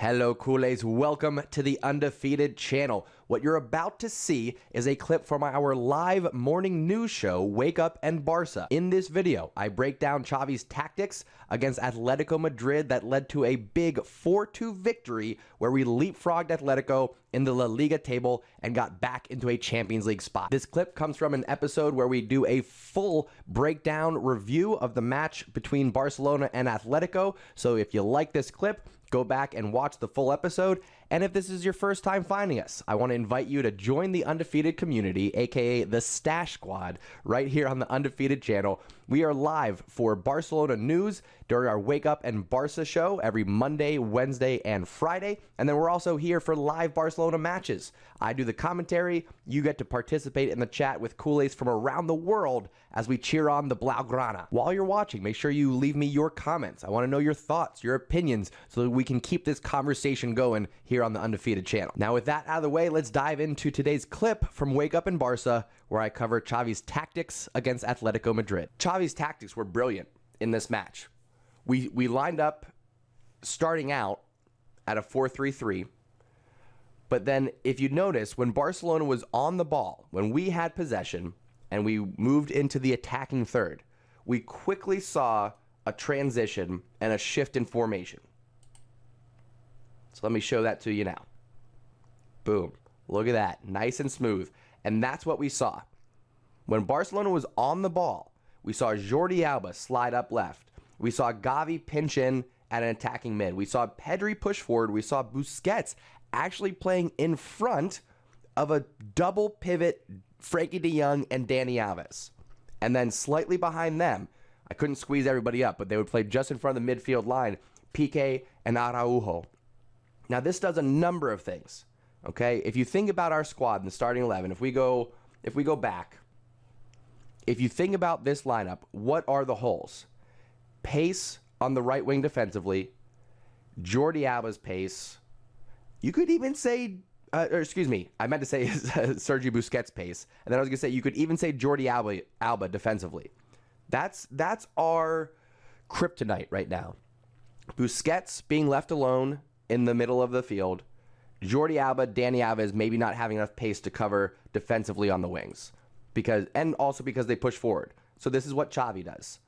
Hello, Kool-Aids. Welcome to the Undefeated channel. What you're about to see is a clip from our live morning news show, Wake Up and Barca. In this video, I break down Xavi's tactics against Atletico Madrid that led to a big 4-2 victory where we leapfrogged Atletico in the La Liga table and got back into a Champions League spot. This clip comes from an episode where we do a full breakdown review of the match between Barcelona and Atletico. So if you like this clip, go back and watch the full episode. And if this is your first time finding us, I want to invite you to join the Undefeated community, aka the Stash Squad, right here on the Undefeated channel. We are live for Barcelona news during our Wake Up and Barca show every Monday, Wednesday, and Friday. And then we're also here for live Barcelona matches. I do the commentary. You get to participate in the chat with Kool-Aids from around the world as we cheer on the Blaugrana. While you're watching, make sure you leave me your comments. I want to know your thoughts, your opinions, so that we can keep this conversation going here on the Undefeated channel. Now, with that out of the way, let's dive into today's clip from Wake Up and Barca, where I cover Xavi's tactics against Atletico Madrid. Xavi's tactics were brilliant in this match. We lined up starting out at a 4-3-3, but then if you notice, when Barcelona was on the ball, when we had possession and we moved into the attacking third, we quickly saw a transition and a shift in formation. So let me show that to you now. Boom. Look at that. Nice and smooth. And that's what we saw. When Barcelona was on the ball, we saw Jordi Alba slide up left. We saw Xavi pinch in at an attacking mid. We saw Pedri push forward. We saw Busquets actually playing in front of a double pivot Frankie de Jong and Dani Alves. And then slightly behind them, I couldn't squeeze everybody up, but they would play just in front of the midfield line, Piqué and Araujo. Now, this does a number of things, okay? If you think about our squad in the starting 11, if we go back, if you think about this lineup, what are the holes? Pace on the right wing defensively, Jordi Alba's pace. You could even say, I meant to say Sergio Busquets' pace, and then I was going to say you could even say Jordi Alba defensively. That's our kryptonite right now. Busquets being left alone in the middle of the field, Jordi Alba, Dani Alves maybe not having enough pace to cover defensively on the wings, and also because they push forward. So this is what Xavi does.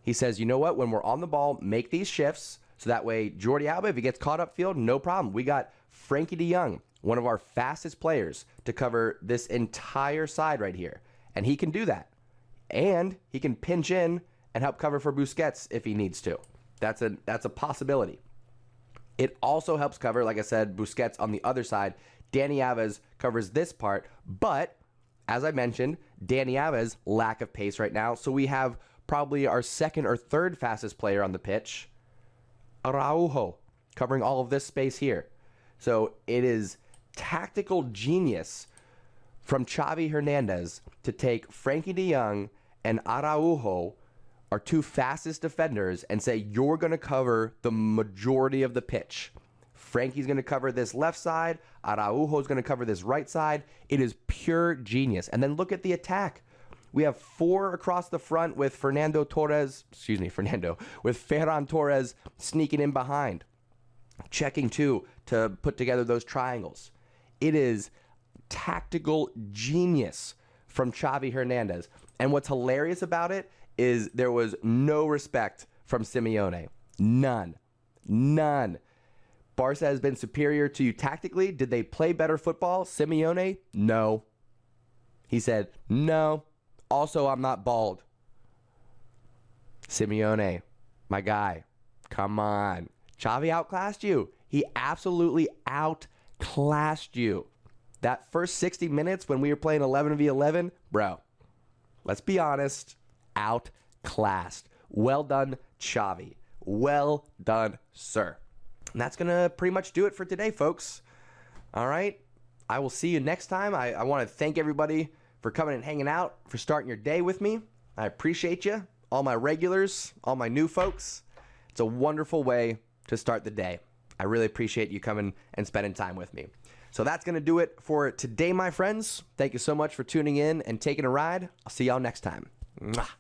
He says, you know what, when we're on the ball, make these shifts, so that way Jordi Alba, if he gets caught upfield, no problem. We got Frankie de Jong, one of our fastest players, to cover this entire side right here, and he can do that. And he can pinch in and help cover for Busquets if he needs to. That's a possibility. It also helps cover, like I said, Busquets on the other side. Dani Alves covers this part, but as I mentioned, Dani Alves' lack of pace right now, so we have probably our second or third fastest player on the pitch, Araujo, covering all of this space here. So it is tactical genius from Xavi Hernandez to take Frankie de Jong and Araujo, our two fastest defenders, and say, you're going to cover the majority of the pitch. Frankie's going to cover this left side. Araujo's going to cover this right side. It is pure genius. And then look at the attack. We have four across the front with Ferran Torres sneaking in behind, checking two to put together those triangles. It is tactical genius from Xavi Hernandez. And what's hilarious about it is there was no respect from Simeone. None. None. Barca has been superior to you tactically. Did they play better football? Simeone? No. He said, no. Also, I'm not bald. Simeone, my guy, come on. Xavi outclassed you. He absolutely outclassed you. That first 60 minutes when we were playing 11v11, bro, let's be honest, outclassed. Well done, Xavi. Well done, sir. And that's going to pretty much do it for today, folks. All right. I will see you next time. I want to thank everybody for coming and hanging out, for starting your day with me. I appreciate you. All my regulars, all my new folks. It's a wonderful way to start the day. I really appreciate you coming and spending time with me. So that's going to do it for today, my friends. Thank you so much for tuning in and taking a ride. I'll see y'all next time. Mwah.